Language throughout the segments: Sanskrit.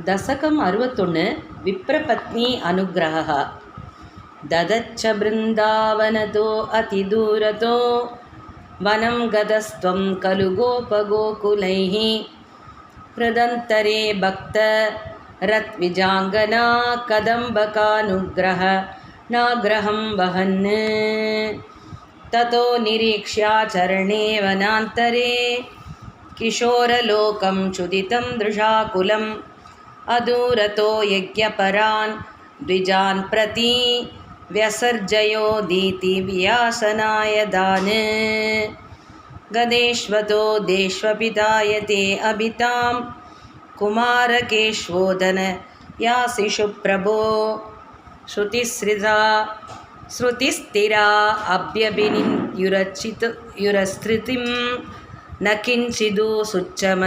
दशकम् 61 विप्रपत्नी अनुग्रहः। ददच्च बृन्दावनतो अतिदूरतो वनं गतस्त्वं खलु गोपगोकुलैः हृदन्तरे भक्तरत्विजाङ्गना कदम्बकानुग्रह नाग्रहं वहन् ततो निरीक्ष्याचरणे वनान्तरे किशोरलोकं क्षुदितं दृशाकुलम् अदूरतो यज्ञपरान् द्विजान् प्रति व्यसर्जयोदीति व्यासनाय दान् गदेष्वतो देष्वपितायते अभितां कुमारकेश्वोदन यासिषु प्रभो श्रुतिस्थिरा अभ्यभिनियुरस्थितिं न किञ्चिदु सुच्चमहीसुरोत्तमाः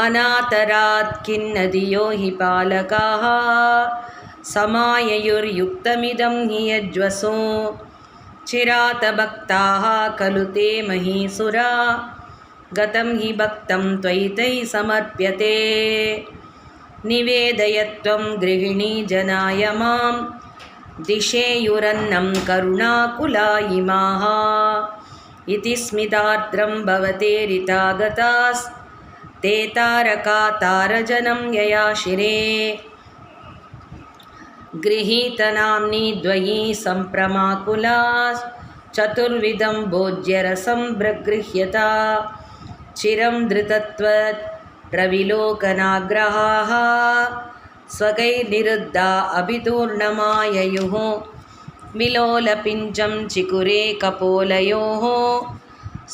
अनातरात् किन्नदियो हि पालकाः समाययुर्युक्तमिदं हि यज्वसो चिरातभक्ताः खलु ते महीसुरा गतं हि भक्तं त्वयि तैः समर्प्यते निवेदयत्वं गृहिणी जनाय मां दिशेयुरन्नं करुणाकुला इमाः इति स्मितार्द्रं भवतेरितागतास्ते तारका तारजनं यया शिरे गृहीतनाम्नि द्वयी सम्प्रमाकुलाश्चतुर्विधं भोज्यरसं प्रगृह्यता चिरं धृतत्वत् प्रविलोकनाग्रहाः स्वकैर्निरुद्धा अभितूर्णमाययुः विलोलपिञ्चं चिकुरे कपोलयोः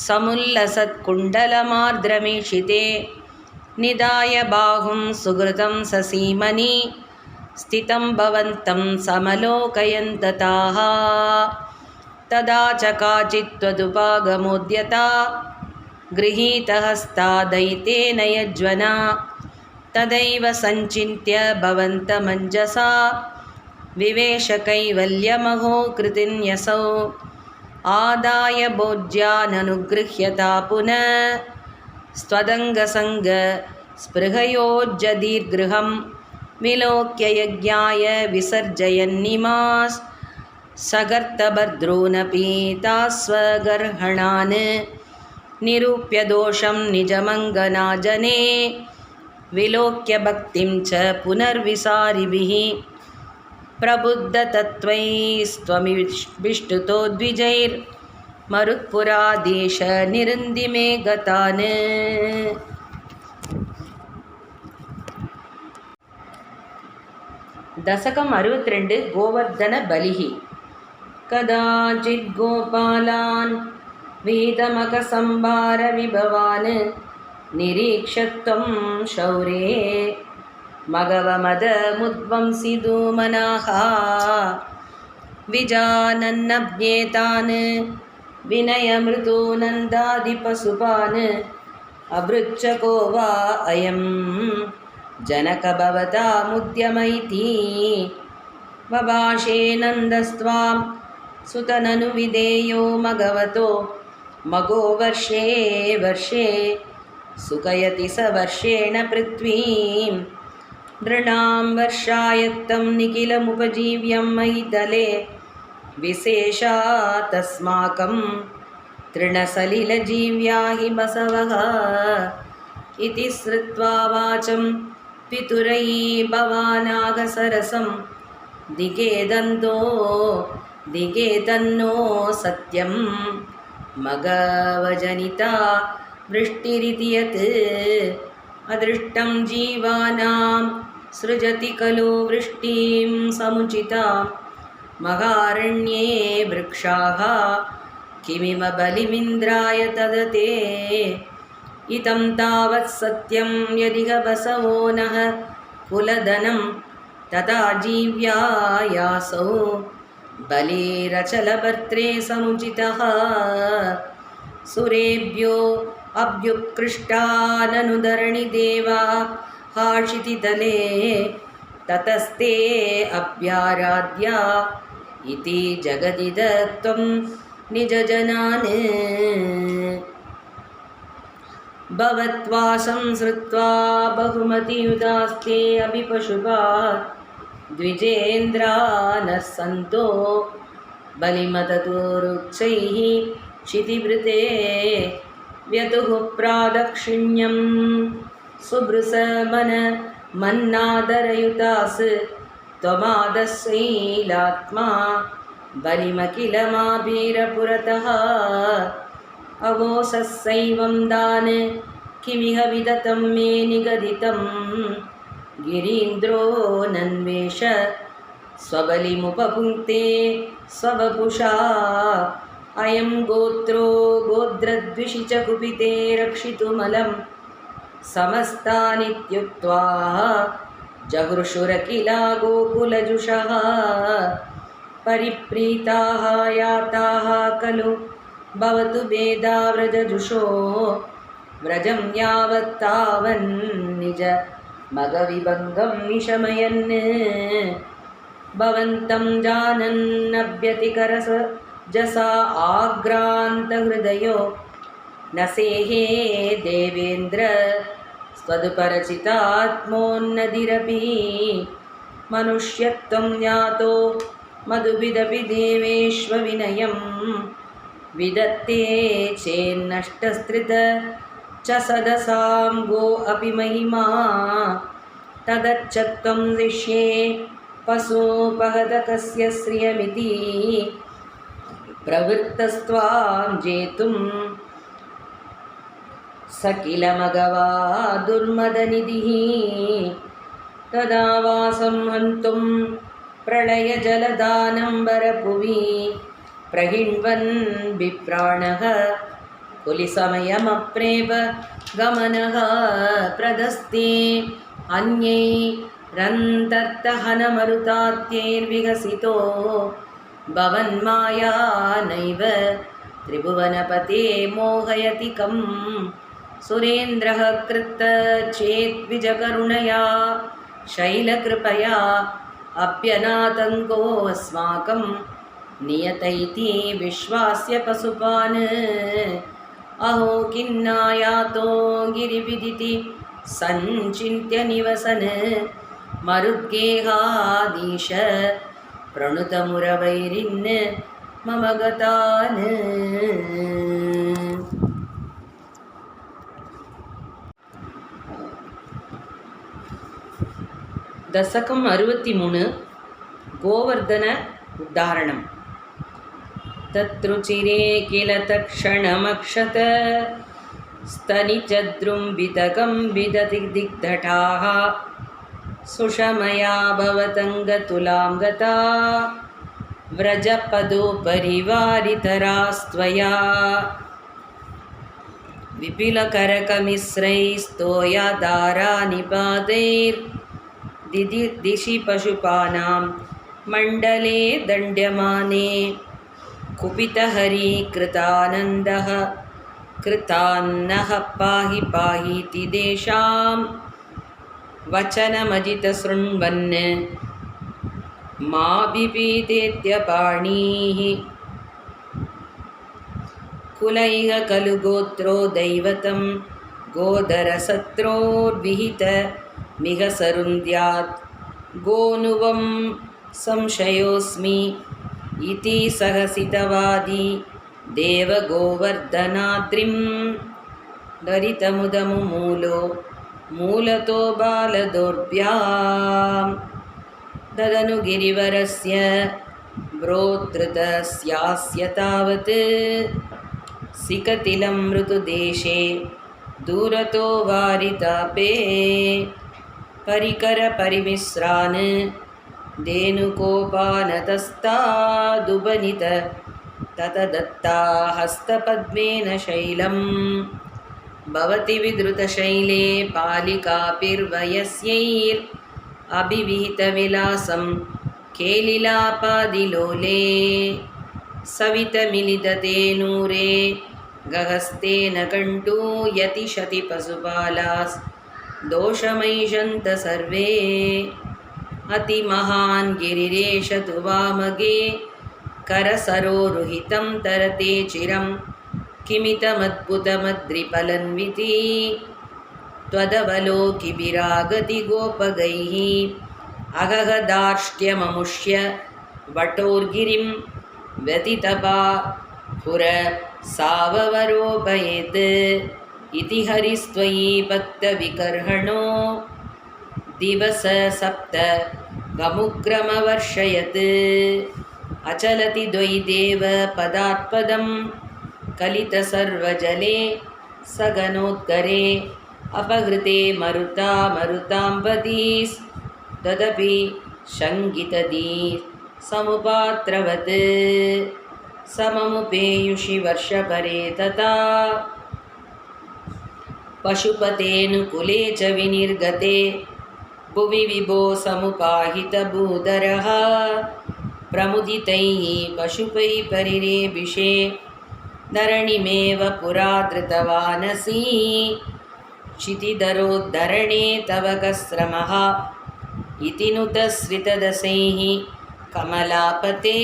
समुल्लसत्कुण्डलमार्द्रमीशिते निधाय बाहुं सुहृतं ससीमनि स्थितं भवन्तं समलोकयन्तताः तदा च काचित् त्वदुपागमोद्यता गृहीतहस्ता दयितेन यज्वना तदैव सञ्चिन्त्य भवन्तमञ्जसा विवेशकैवल्यमहो कृतिन्यसौ आदाय भोज्याननुगृह्यता पुनः स्वदङ्गसङ्ग स्पृहयोज्जदीर्गृहं विलोक्य यज्ञाय विसर्जयन्निमास् सगर्तभद्रोनपि तास्वगर्हणान् निरूप्य दोषं निजमङ्गनाजने विलोक्य भक्तिं च पुनर्विसारिभिः प्रबुद्धतत्त्वैस्त्वमिष्टुतो द्विजैर्मरुत्पुरादेश निरुन्दिमे गतान्। दशकम् 62 गोवर्धन बलिः। कदाचित् गोपालान् वीतमकसंभार विभवान् निरीक्षत्वं शौरे मघवमदमुद्वंसिधूमनाः विजानन्नभ्येतान् विनयमृदो नन्दादिपशुपान् अभृच्छको वा अयं जनक भवतामुद्यम इति बभाषे नन्दस्त्वां सुतननुविधेयो मघवतो मघो वर्षे वर्षे सुखयति स वर्षेण पृथ्वीं नृणां वर्षायत्तं निखिलमुपजीव्यं मयितले विशेषातस्माकं तृणसलिलजीव्या हि बसवः इति श्रुत्वा वाचं पितुरयि भवानागसरसं दिगे तन्नो सत्यं मघवजनिता वृष्टिरिति यत् अदृष्टं जीवानां सृजति खलु वृष्टिं समुचितां महारण्ये वृक्षाः किमिव बलिमिन्द्राय तदते इतं तावत् सत्यं यदिह बसवो नः कुलधनं तथा जीव्यायासौ बलिरचलभर्त्रे समुचितः सुरेभ्यो अभ्युत्कृष्टाननुधरणि देवा हाक्षितितले ततस्ते अभ्याराध्या इति जगदिदत्वं निजजनान् भवत्वासं श्रुत्वा बहुमतियुदास्ते अपि पशुपात् द्विजेन्द्रा नः सन्तो बलिमततोरुच्चैः क्षितिभृते व्यतुः प्रादक्षिण्यं सुभृसमन मन्नादरयुतास् त्वमादस्यैलात्मा बलिमखिलमाभीरपुरतः अवोसस्यैवं दान किमिह विदतं मे निगदितं गिरीन्द्रो नन्वेष स्वबलिमुपपुङ्क्ते स्ववपुषा अयं गोत्रो गोद्रद्विषि च कुपिते रक्षितुमलं समस्तानित्युक्त्वा जगृषुरखिला गोकुलजुषः परिप्रीताः याताः खलु भवतु भेदाव्रजजुषो व्रजं यावत्तावन्निज मगविभङ्गं निशमयन् भवन्तं जानन्नभ्यतिकरस जसा आग्रान्तहृदयो न सेहे देवेन्द्र स्वदुपरचितात्मोन्नतिरपि मनुष्यत्वं ज्ञातो मधुभिदपि देवेष्वविनयं विदत्ते चेन्नष्टस्त्रित च सदसां गो अपि महिमा तदच्चत्वं दृश्ये पशोपहतकस्य श्रियमिति प्रवृत्तस्त्वां जेतुं स किल मघवा दुर्मदनिधिः तदा वासं हन्तुं प्रलयजलदानम्बरभुवि प्रहिण्वन् विप्राणः कुलिसमयमप्रेप गमनः प्रदस्ते अन्यैरन्तर्तहनमरुतात्यैर्विकसितो भवन्माया नैव त्रिभुवनपते मोहयति कं सुरेन्द्रः कृत चेद्विजकरुणया शैलकृपया अप्यनातङ्को अस्माकं नियतैति विश्वास्य पशुपान् अहो किन्नायातो गिरिविदिति सञ्चिन्त्य निवसन मरुद्गेहाधीश प्रणुतमुरवैरिन् मम गतान् दशकम् 63 गोवर्धन उद्धारणं तत्रुचिरे किल तत्क्षणमक्षत स्तनिचद्रुम्बितकं विदति दिग्धटाः सुषमया भवतङ्गतुलां गता व्रजपदोपरिवारितरास्त्वया विपिलकरकमिश्रैस्तोयादारानिपातैर्दिशि पशुपानां मण्डले दण्ड्यमाने कुपितहरिकृतानन्दः कृतान्नः पाहि पाहीति देशां वचनमजितशृण्वन् माभिपीतेत्यपाणीः कुलैः खलु गोत्रो दैवतं गोदरसत्रोर्विहितमिह सरुन्द्यात् गोनुवं संशयोऽस्मि इति सहसितवादी देवगोवर्धनाद्रिं दरितमुदमुमूलो मूलतो बालदोर्भ्यां ददनु गिरिवरस्य ब्रोतृतस्यास्य तावत् सिकतिलं मृतुदेशे दूरतो वारितापे परिकरपरिमिश्रान् धेनुकोपानतस्तादुबनित ततदत्ता हस्तपद्मेन शैलं भवति विधृतशैले पालिकाभिर्वयस्यैरभिविहितविलासं केलिलापादिलोले सवितमिलिततेनूरे गहस्तेन कण्टूयतिशति पशुपालास् दोषमैषन्त सर्वे अतिमहान् गिरिरेश तु वामगे करसरोरुहितं तरते चिरं किमितमद्भुतमद्रिपलन्विति त्वदवलोकिभिरागति गोपगैः अगहदार्ष्ट्यममुष्य वटोर्गिरिं व्यतितपा पुर साववरोपयेत् इति हरिस्त्वयि भक्तविकर्हणो दिवस सप्त गमुग्रमवर्षयत् अचलति द्वैदेव पदात्पदं कलितसर्वजले सगनोत्करे अपहृते मरुताम्बदीस् तदपि शङ्कितदीस् समुपात्रवत् सममुपेयुषि वर्षपरे तथा पशुपतेऽनुकुले च विनिर्गते भुवि विभो समुपाहितभूधरः प्रमुदितैः पशुपैः परिरेभिषे धरणिमेव पुरा धृतवानसि क्षितिधरोद्धरणे तव कश्रमः इति नुतश्रितदशैः कमलापते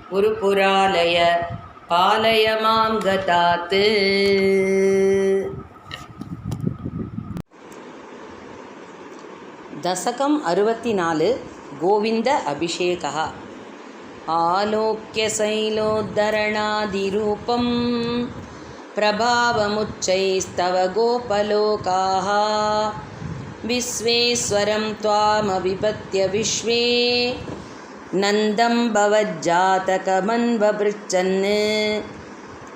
पुरुपुरालय पालय मां गतात्। दशकं 64 गोविंद अभिषेकः आलोक्य शैलोद्धरणादिरूपं प्रभावमुच्चैस्तव गोपलोकाः विश्वेश्वरं त्वामविपत्य विश्वे नन्दं भवज्जातकमन्वपृच्छन्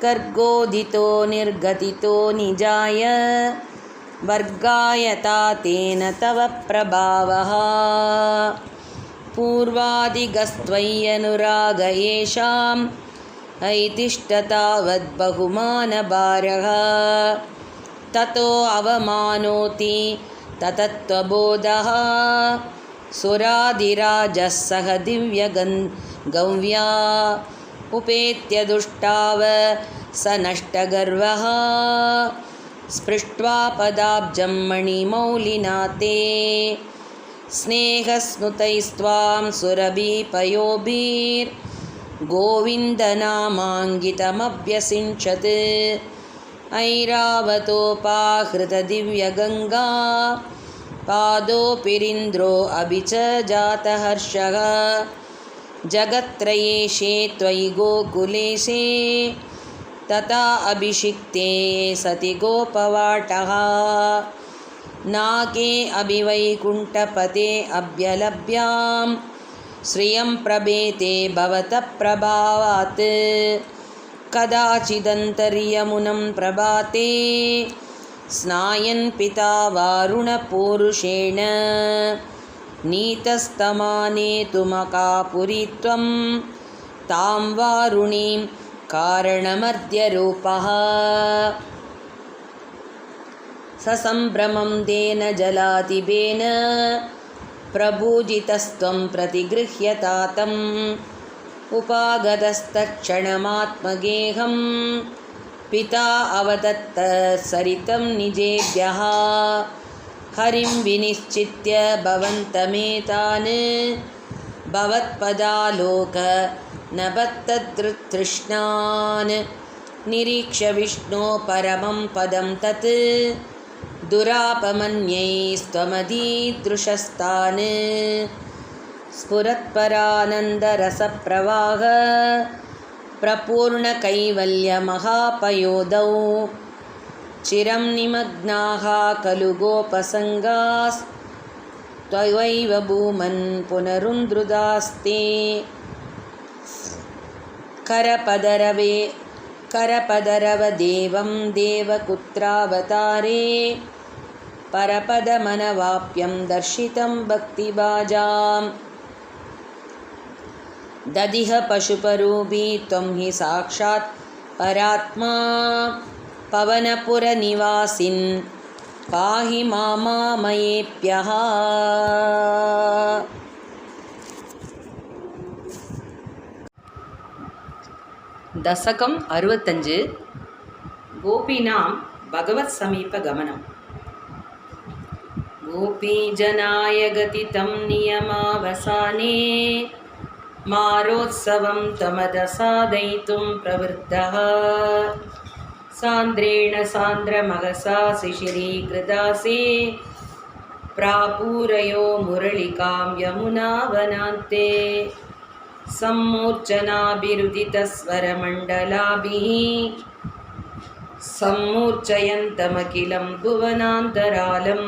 गर्गोदितो निर्गतितो निजाय वर्गायता तेन तव प्रभावः पूर्वादिगस्त्वय्यनुराग येषाम् ऐतिष्ठतावद्बहुमानभारः ततो अवमानोति ततत्त्वबोधः सुरादिराजः सह दिव्यगौव्या उपेत्य दुष्टाव स नष्टगर्वः स्पृष्ट्वा पदाब्जं मणिमौलिना ते स्नेहस्नुतैस्त्वां सुरभिपयोभिर्गोविन्दनामाङ्गितमभ्यसिञ्चत् ऐरावतोपाहृतदिव्यगङ्गा पादोपिरिन्द्रो अभि च जातहर्षः जगत्त्रयेशे त्वयि गोकुलेशे तथा अभिषिक्ते सति गोपवाटः नाके अभिवैकुण्ठपते अभ्यलभ्यां श्रियं प्रभेते भवतः प्रभावात् कदाचिदन्तर्यमुनं प्रभाते स्नायन् पिता वारुणपूरुषेण नीतस्तमानेतुमकापुरी त्वं तां वारुणीं कारणमर्ध्यरूपः ससम्भ्रमं तेन जलातिबेन प्रभूजितस्त्वं प्रतिगृह्यतातम् उपागतस्तक्षणमात्मगेहं पिता अवदत्त सरितं निजेभ्यः हरिं विनिश्चित्य भवन्तमेतान् भवत्पदालोक नभत्तदृतृष्णान् निरीक्ष्य विष्णो परमं पदं तत् दुरापमन्यैस्त्वमदीदृशस्तान् स्फुरत्परानन्दरसप्रवाह प्रपूर्णकैवल्यमहापयोधौ चिरं निमग्नाः खलु गोपसङ्गास्त्वयैव भूमन् पुनरुद्धृतास्ते करपदरवदेवं देवकुत्रावतारे परपदमनवाप्यं दर्शितं भक्तिभाजाम् ददिह पशुपरूपी त्वं हि साक्षात् परात्मा पवनपुरनिवासिन् पाहि मामामयेभ्यः। दशकं 65 गोपीनां भगवत् समीप गमनम् गोपीजनाय गतितं नियमावसाने मारोत्सवं तमदसादयितुं प्रवृत्तः सान्द्रेण सान्द्रमहसा शिशिरीकृतासे प्रापूरयो मुरलिकां यमुनावनान्ते सम्मूर्च्छनाभिरुदितस्वरमण्डलाभिः सम्मूर्च्छयन्तमखिलं भुवनान्तरालं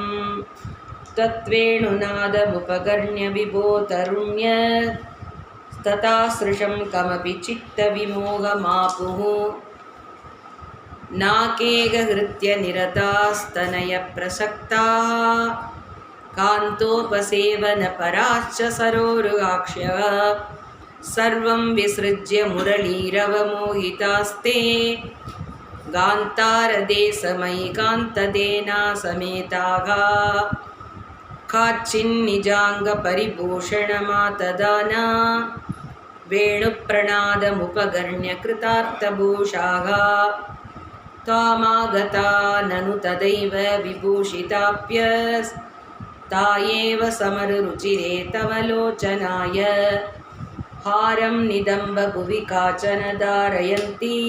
तत्त्वेणुनादमुपकर्ण्य विभो तरुण्य तथासृशं कमपि चित्तविमोहमापुः नाकेगहृत्य निरतास्तनयप्रसक्ताः कान्तोपसेवनपराश्च सरोरुहाक्ष्यः सर्वं विसृज्य मुरलीरवमोहितास्ते गान्तारदेशमयि कान्तदेना समेताः काचिन्निजाङ्गपरिभूषणमातदाना वेणुप्रणादमुपगर्ण्य कृतार्थभूषाः त्वामागता ननु तदैव विभूषिताप्यस्ता एव समररुचिरे तव लोचनाय हारं निदम्बभुवि काचन धारयन्ती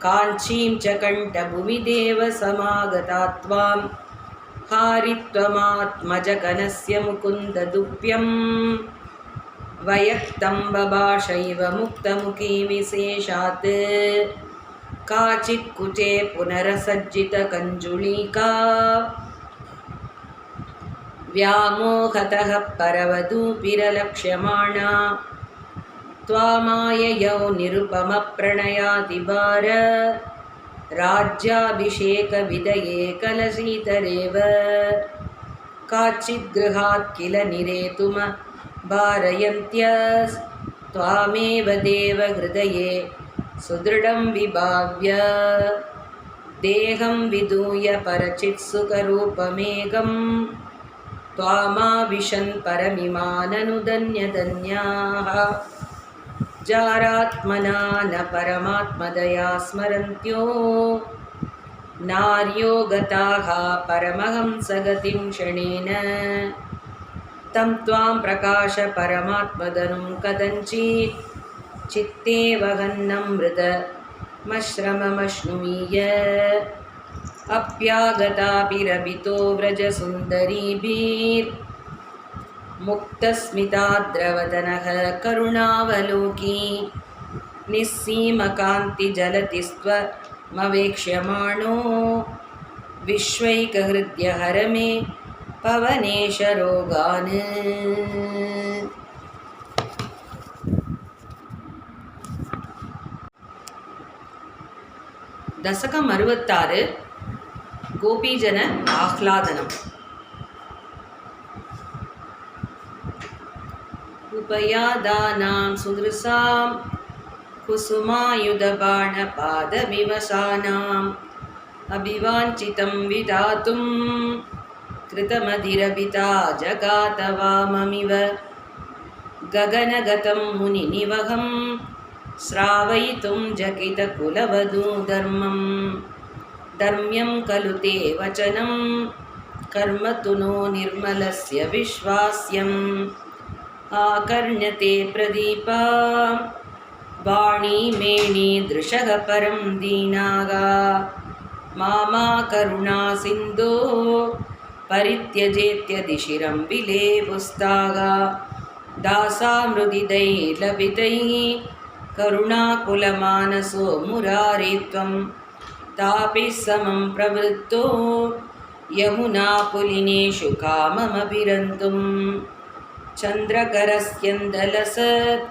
काञ्चीं च कण्ठभुवि देव समागता त्वां हारित्वमात्मजगनस्य मुकुन्ददुप्यं वयक्तं बभाषैव मुक्तमुखी विशेषात् काचित्कुचे पुनरसज्जितकञ्जुलीका व्यामोहतः परवधूपिरलक्ष्यमाणा त्वामाययौ निरुपमप्रणयातिभार राज्याभिषेकविदये कलशीतरेव काचिद्गृहात् किल निरेतुमभारयन्त्यस्त्वामेव देवहृदये सुदृढं विभाव्य देहं विधूय परचित्सुखरूपमेकं त्वामाविशन् परमिमाननुधन्यधन्याः जारात्मना न परमात्मदया स्मरन्त्यो नार्यो गताः परमहंसगतिं क्षणेन तं त्वां प्रकाश परमात्मदनुं कथञ्चित् चित्ते वहन्नमृतमश्रममश्नुमीय अप्यागताभिरभितो व्रजसुन्दरीभिर्मुक्तस्मिताद्रवदनः करुणावलोकी निस्सीमकान्तिजलतिस्त्वमवेक्ष्यमाणो विश्वैकहृद्यहर मे पवनेश रोगान्। दशकं 66 गोपीजन आह्लादनम्। उपयादानां सुदृशां कुसुमायुधबाणपादविवशानाम् अभिवाञ्छितं विधातुं कृतमधिरभिता जगात वाममिव गगनगतं मुनिनिवहं श्रावयितुं जकितकुलवधू धर्म्यं खलु ते वचनं कर्म तु नो निर्मलस्य विश्वास्यम् आकर्ण्यते प्रदीपा वाणी मेणी दृशः परं दीनागा मामा करुणा सिन्धो परित्यजेत्यदिशिरं विलेपुस्तागा दासामृदिदैर्लभितैः करुणाकुलमानसो मुरारे त्वं तापिः समं प्रवृत्तो यमुनापुलिनेषु काममभिरन्तुं चन्द्रकरस्यन्दलसत्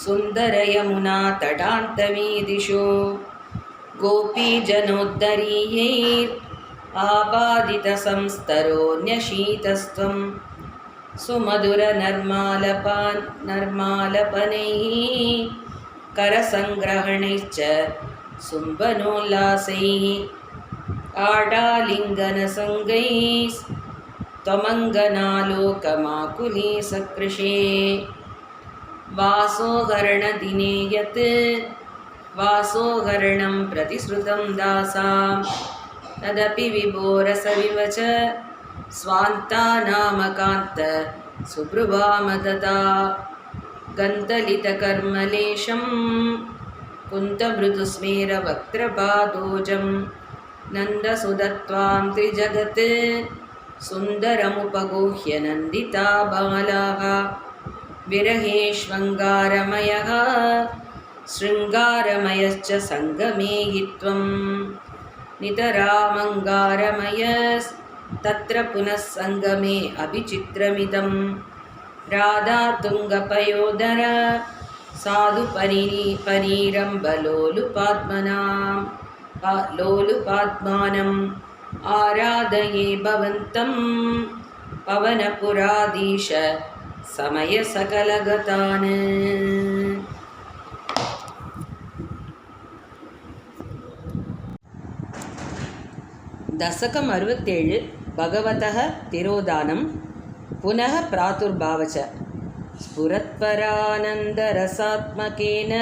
सुन्दरयमुना तटान्तवीदिषु गोपीजनोद्धरीयैर् आपादितसंस्तरोऽन्यशीतस्त्वं सुमधुरनर्मालपनैः करसङ्ग्रहणैश्च सुम्बनोल्लासैः आडालिङ्गनसङ्गैस्त्वमङ्गनालोकमाकुली सकृशे वासोहरणदिने यत् वासोहरणं प्रतिश्रुतं दासां तदपि विभोरसविवच स्वान्तानामकान्त सुभ्रुवामदता गन्तलितकर्मलेशं कुन्तमृदुस्मेरवक्त्रपादोजं नन्दसुदत्वां त्रिजगत् सुन्दरमुपगुह्य नन्दिता बालाः विरहेष्वङ्गारमयः शृङ्गारमयश्च सङ्गमे हि त्वं नितरामङ्गारमयस्तत्र पुनः सङ्गमे अभिचित्रमिदं राधातुङ्गपयोदर साधुपरीरम्बलोलुपात्मानम् आराधये भवन्तं पवनपुराधीश समयसकलगतान्। दशकम् 67 भगवतः तिरोधानं पुनः प्रादुर्भावः च स्फुरत्परानन्दरसात्मकेन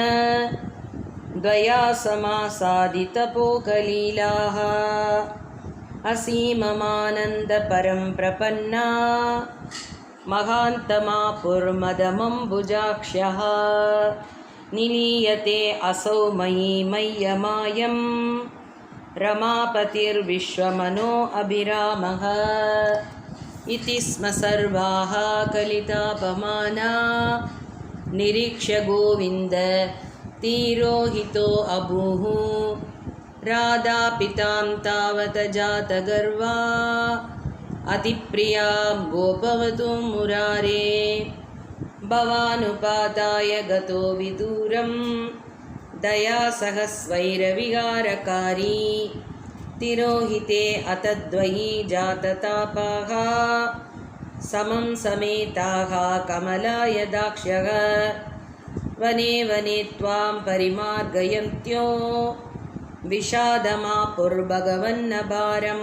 द्वया समासादितपोकलीलाः असीममानन्दपरं प्रपन्ना महान्तमापुर्मदमम्बुजाक्ष्यः निलीयते असौ मयि मय्यमायं रमापतिर्विश्वमनो अभिरामः इति स्म सर्वाः कलितापमाना निरीक्ष्य गोविन्द तिरोहितो अभूः राधापितां तावत् जातगर्वा अतिप्रियां गोपवतु मुरारे भवानुपाताय गतो विदूरं दयासहस्वैरविहारकारी तिरोहिते अतद्वयी जाततापाः समं समेताः कमलाय दाक्ष्यः वने वने त्वां परिमार्गयन्त्यो विषादमापुर्भगवन्नभारं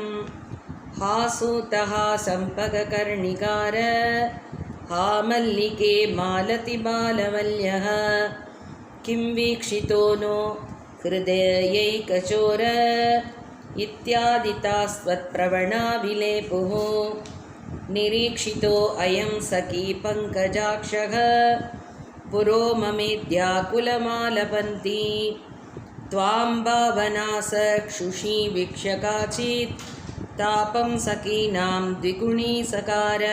हासूतः सम्पककर्णिकार हा मल्लिके मालतिबालवल्यः किं वीक्षितो नो हृदयैकचोर इत्यादितास्त्वत्प्रवणा विलेपुः निरीक्षितो अयं सखी पङ्कजाक्षः पुरो ममेद्याकुलमालपन्ती त्वां भावनासक्षुषी वीक्ष्य काचित् तापं सखीनां द्विगुणी सकार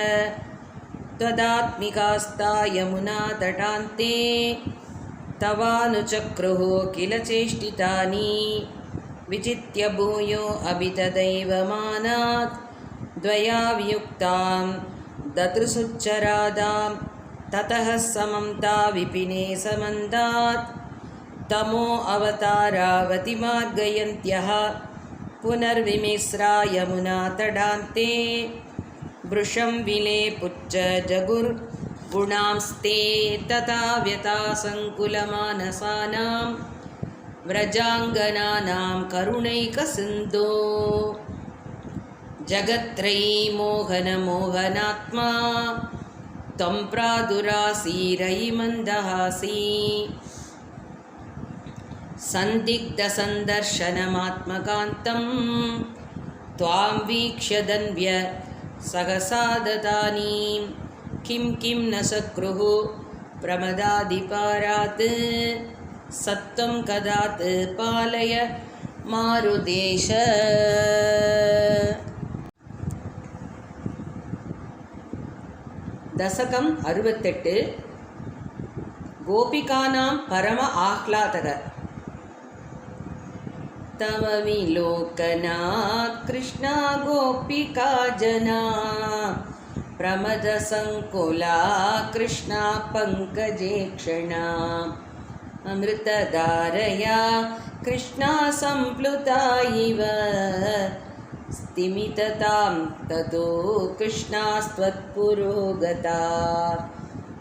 त्वदात्मिकास्ता यमुना तटान्ते तवानुचक्रुः किल चेष्टितानि विचित्य भूयो अभितदैव मानात् द्वया वियुक्तां दतृसुच्चरादां ततः समं विपिने समन्दात् तमो अवतारावति मार्गयन्त्यः पुनर्विमिश्रा यमुना तडान्ते वृषं विलेपुच्च जगुर्गुणांस्ते तथा व्यथासङ्कुलमानसानां व्रजाङ्गनानां करुणैकसिन्धो जगत्त्रयी मोहनमोहनात्मा त्वं प्रादुरासीरयि मन्दहासी सन्दिग्धसन्दर्शनमात्मकान्तं त्वां वीक्ष्य धन्व्य सहसा ददानीं किं किं न सकृः प्रमदादिपारात् सत्त्वं कदात् पालय मारुदेश। दशकं 68 गोपिकानां परम आह्लादः तव विलोकनात् कृष्णा गोपिका जना प्रमदसङ्कुला कृष्णा पङ्कजे क्षणा अमृतधारया कृष्णा सम्प्लुता इव स्तिमिततां ततो कृष्णास्त्वत्पुरोगता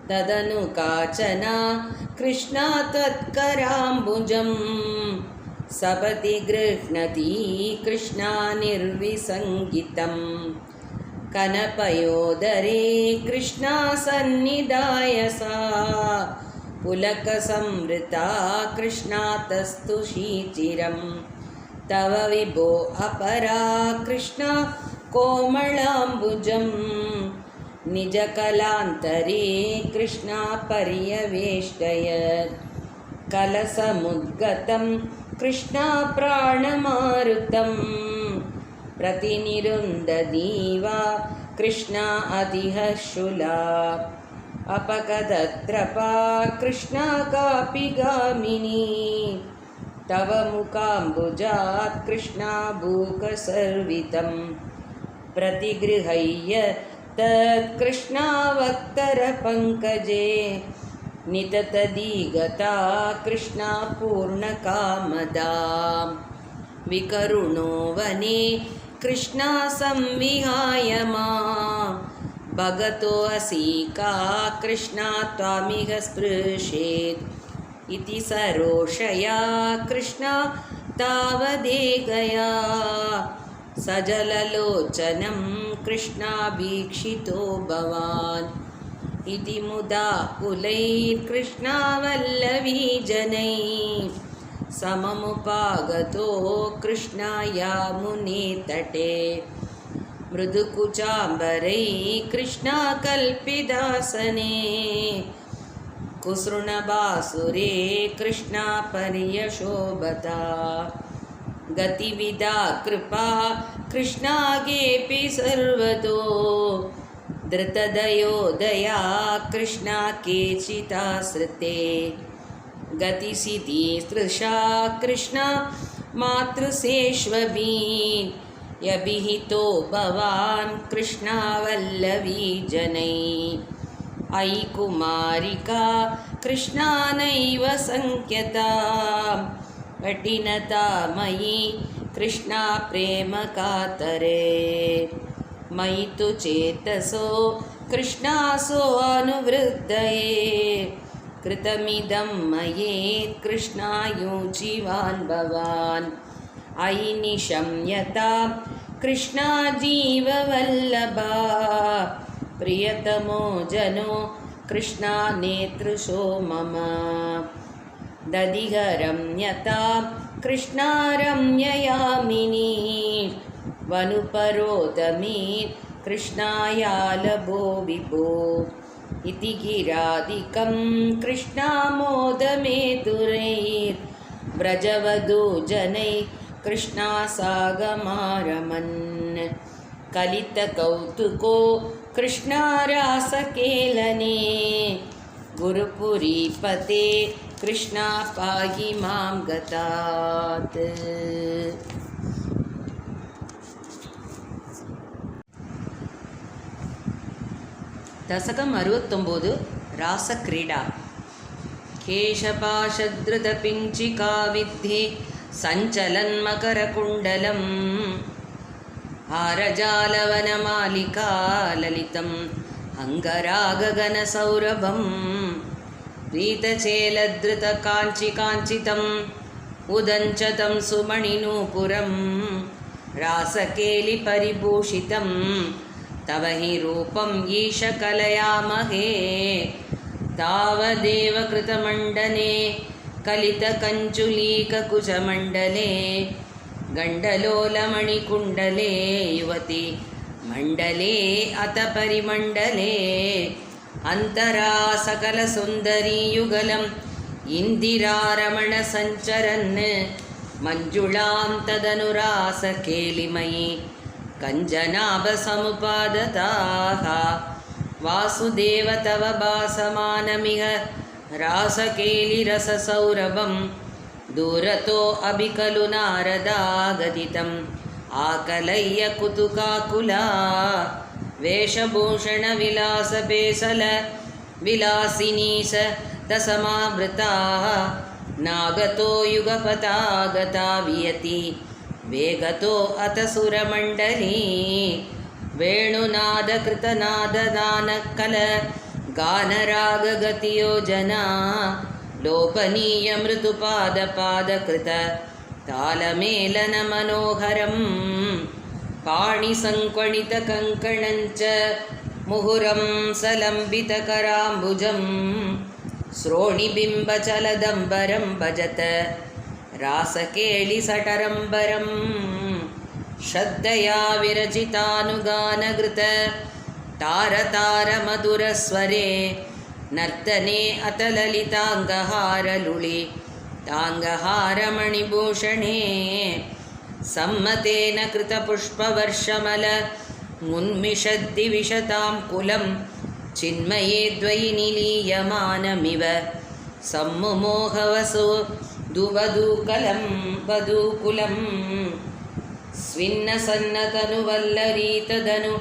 तदनु काचना कृष्णा त्वत्कराम्बुजं सपति गृह्णति कृष्णा निर्विसङ्गितं कनपयोदरे कृष्णा सन्निधाय सा पुलकसंवृता कृष्णा तस्तुषीचिरं तव विभो अपरा कृष्णा कोमलाम्बुजं निजकलान्तरे कृष्णा पर्यवेष्टयत् कलसमुद्गतं कृष्णा प्राणमारुतं प्रतिनिरुन्ददीवा कृष्णा अतिहर्षुला अपकदत्रपा कृष्णा कापि गामिनी तव मुकाम्बुजात् कृष्णा भूकसर्वितं प्रतिगृह्य तत्कृष्णा वक्तरपङ्कजे निततदिगता कृष्णा पूर्णकामदा विकरुणो वने कृष्णा संविहाय मां भगतो असीका कृष्णा त्वामिह स्पृशेत् इति सरोषया कृष्णा तावदेगया सजललोचनं कृष्णा वीक्षितो भवान् इति मुदा कुलैर्कृष्णा वल्लवी जनैः सममुपागतो कृष्णा यामुने तटे मृदुकुचाम्बरैः कृष्णा कल्पिदासने कुसृणबासुरे कृष्णा पर्यशोभता गतिविदा कृपा कृष्णागेऽपि सर्वतो धृतदयोदया कृष्णा केचिदाश्रिते गतिसिद्धिस्तृषा कृष्णा मातृसेष्वभीन् यभिहितो भवान् कृष्णा वल्लवी जनैः अयि कुमारिका कृष्णा नैव संख्यता कठिनता मयि कृष्णा प्रेम कातरे मयि तु चेतसो कृष्णासो अनुवृद्धये कृतमिदं मयेत् कृष्णा योजिवान् भवान् अयि निशम्यता कृष्णा जीववल्लभा प्रियतमो जनो कृष्णा नेतृशो मम दधिगरम्यता कृष्णा रम्ययामिनी वनुपरोदमी कृष्णायालभो विभो इति गिरादिकं कृष्णा मोदमेतुरैर्व्रजवधू जनैः कृष्णा सागमारमन् कलितकौतुको कृष्णा रासकेलने गुरुपुरीपते कृष्णा पाहि मां गतात् दशकं 69 रासक्रीडा केशपाशधृतपिञ्चिका विद्धि सञ्चलन्मकरकुण्डलम् हारजालवनमालिका ललितम् अङ्गरागगनसौरभम् प्रीतचेलधृतकाञ्चिकाञ्चितम् उदञ्चतं सुमणिनूपुरं रासकेलिपरिभूषितं तव हि रूपं ईश कलयामहे तावदेव कृतमण्डने कलितकञ्चुलीककुचमण्डले गण्डलोलमणिकुण्डले युवति मण्डले अत परिमण्डले अन्तरा सकलसुन्दरी युगलम् इन्दिरारमणसञ्चरन् मञ्जुळां तदनुरासकेलिमयि कञ्जनाभसमुपादताः वासुदेव तव भासमानमिह रासकेलिरससौरभं दूरतो अभिकलु नारदागदितम् आकलय्य कुतुकाकुला वेशभूषणविलासपेशल विलासिनीश दशमावृताः नागतो युगपतागता वियति वेगतो अत सुरमण्डली वेणुनादकृतनाददानकल गानरागगतियोजना लोपनीयमृदुपादपादकृत तालमेलनमनोहरम् पाणिसङ्क्वणितकङ्कणञ्च मुहुरं सलम्बितकराम्बुजं श्रोणिबिम्बचलदम्बरं भजत रासकेलिसटरम्बरं श्रद्धया विरचितानुगानघृत तारतारमधुरस्वरे नर्तने अतललिताङ्गहारलुले ताङ्गहारमणिभूषणे सम्मतेन कृतपुष्पवर्षमल मुन्मिषद्दिविशतां कुलं चिन्मये द्वयि निलीयमानमिव सम्मुमोहवसो दुवदूकलं वधूकुलं स्विन्नसन्नतनुवल्लरीतदनु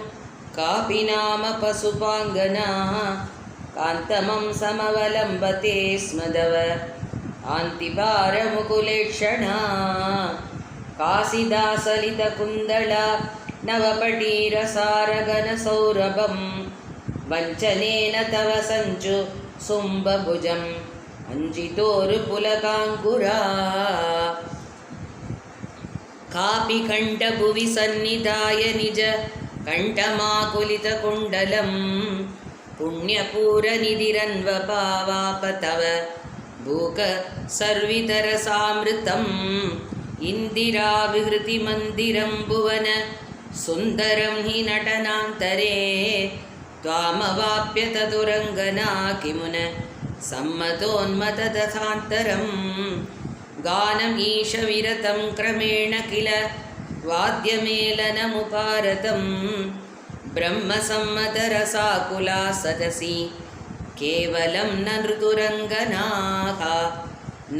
कापि नाम पशुपाङ्गना कान्तमं समवलम्बते स्मदव आन्तिभारमुकुलेक्षणा कासिदासलितकुन्दला नवपटीरसारगनसौरभं वञ्चनेन तव सञ्चु सुम्बभुजम् अञ्जितोरुपुलकाङ्कुरा कापि कण्ठभुवि सन्निधाय निज कण्ठमाकुलितकुण्डलं पुण्यपूरनिधिरन्वपावाप तव भूक सर्वितरसामृतम् इन्दिराविहृतिमन्दिरं भुवन सुन्दरं हि नटनान्तरे त्वामवाप्य ततुरङ्गना किमुन सम्मतोन्मतदथान्तरं गानमीशविरतं क्रमेण किल वाद्यमेलनमुपारतं ब्रह्मसम्मतरसाकुला सदसि केवलं न ऋतुरङ्गनाः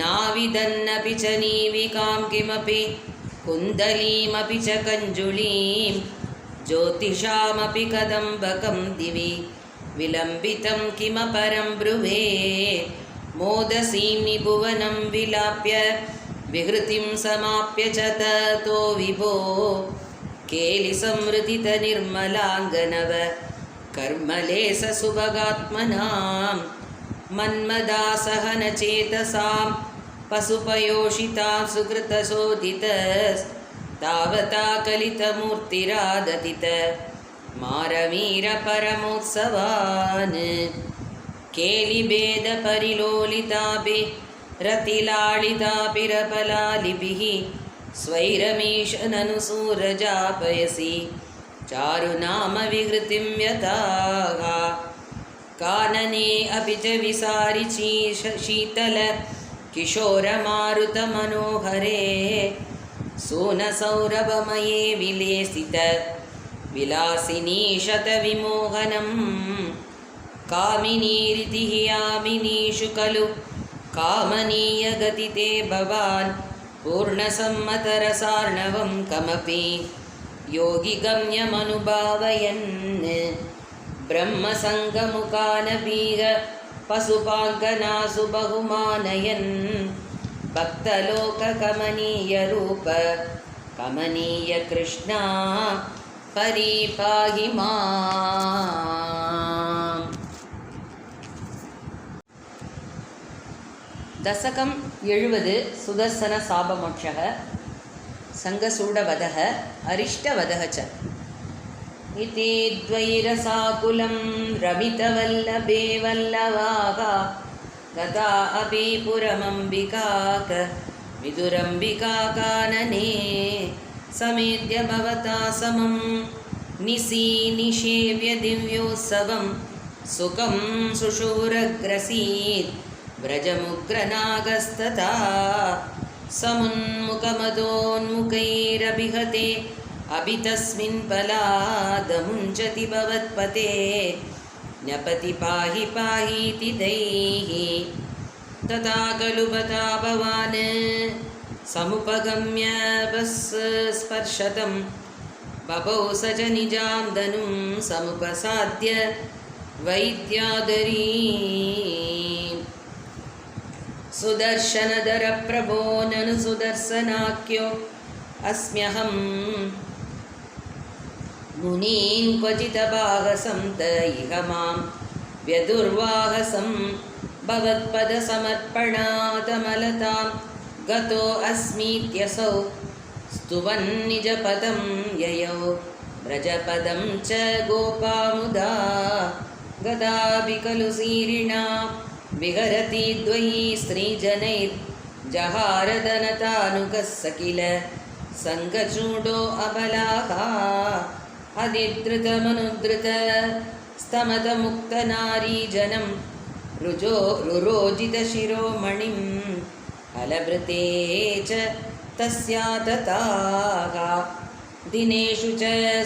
नाविदन्नपि च नीविकां किमपि कुन्दलीमपि च कञ्जुलीं ज्योतिषामपि कदम्बकं दिवि विलम्बितं किमपरं ब्रुवे मोदसीं निभुवनं विलाप्य विहृतिं समाप्य च ततो विभो केलिसंहृतितनिर्मलाङ्गनव कर्मलेशसुभगात्मनां मन्मदासहनचेतसां पशुपयोषितां सुकृतशोधितस्तावता कलितमूर्तिरादतित मारवीरपरमोत्सवान् केलिभेदपरिलोलिताभि रतिलालिताभिरपलालिभिः स्वैरमीशननुसूरजापयसि चारुनामविहृतिं यथाः कानने अपि च विसारिची शीतल किशोरमारुतमनोहरे सूनसौरभमये विलेसित विलासिनी शतविमोहनं कामिनीरिति यामिनीषु खलु कामनीयगतिते भवान् पूर्णसम्मतरसार्णवं कमपि योगिगम्यमनुभावयन् ब्रह्मसङ्गमुखानबीह पशुपाङ्गनासु बहुमानयन् भक्तलोककमनीयरूप कमनीयकृष्णा परिपाहि माम्। दशकं 70 सुदर्शन शापमोक्षः संगसूडवधः अरिष्टवधः च इति द्वैरसाकुलं रमितवल्लभे वल्लवाः गता अपि पुरमम्बिकाक विदुरम्बिकाकानने समेद्य भवता समं निशीनिषेव्य दिव्योत्सवं सुखं सुषुरग्रसीत् व्रजमुग्रनागस्तथा समुन्मुखमदोन्मुखैरभिहते अभितस्मिन् पलादमुञ्चति भवत्पते न्यपति पाहि पाहीति दैहि तथा खलु बता भवान् समुपगम्य स्पर्शतं बभौ स च निजां धनुं समुपसाद्य वैद्याधरी सुदर्शनधर प्रभो ननु सुदर्शनाख्यो अस्म्यहं मुनीन् क्वचिदभागसं त इह मां व्यदुर्वाहसं भवत्पदसमर्पणातमलतां गतो अस्मीत्यसौ स्तुवन् निजपदं ययौ व्रजपदं च गोपामुदा गदापि खलु सीरिणा विहरति द्वयी स्त्रीजनैर्जहारदनतानुकः किल सङ्गचूडो अबलाः अधिधृतमनुधृत स्तमतमुक्तनारीजनं रुरोजितशिरोमणिं अलभृते च तस्या तताः दिनेषु च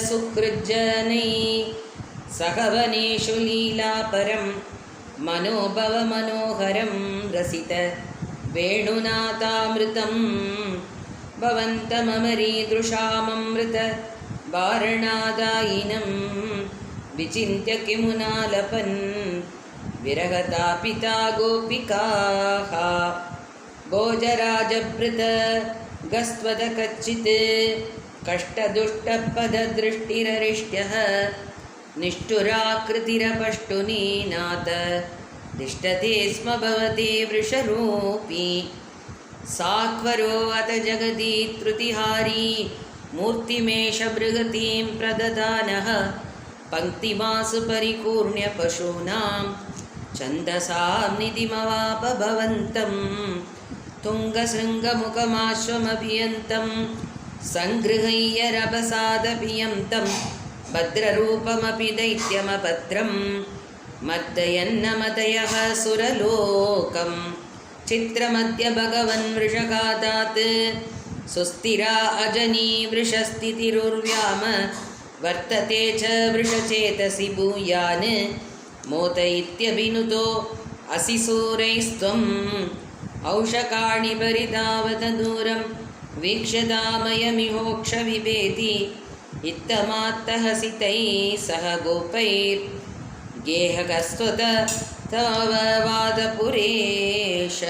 सुहृज्जनैः सहवनेषु लीलापरं मनोभवमनोहरं रसित वेणुनाथामृतं भवन्तममरीदृशाममृत वारणादायिनं विचिन्त्य किमुनालपन् विरहतापिता गोपिकाः भोजराजभृत गस्त्वद कच्चित् कष्टदुष्टपददृष्टिररिष्ट्यः निष्ठुराकृतिरपष्टुनी नाथ तिष्ठते स्म भवते वृषरूपी साक्वरो अथ जगदी त्रुतिहारी मूर्तिमेष बृहतीं प्रददानः पङ्क्तिमासु परिपूर्ण्य पशूनां छन्दसां निधिमवाप भवन्तं तुङ्गशृङ्गमुखमाश्वमभियन्तं सङ्गृह्य रभसादभियन्तं भद्ररूपमपि दैत्यमभद्रं मर्दयन्नमदयः सुरलोकं चित्रमद्य भगवन् वृषघातात् सुस्थिरा अजनी वृषस्थितिरुर्व्याम वर्तते च वृषचेतसि भूयान् मोदयित्यभिनुतो असि सूरैस्त्वम् औषकाणि परिधावत दूरं वीक्ष्यतामयमिहोक्षविभेति इत्थमात्तहसितैः सह गोपैर्गेहकस्त्वत तव वादपुरेश।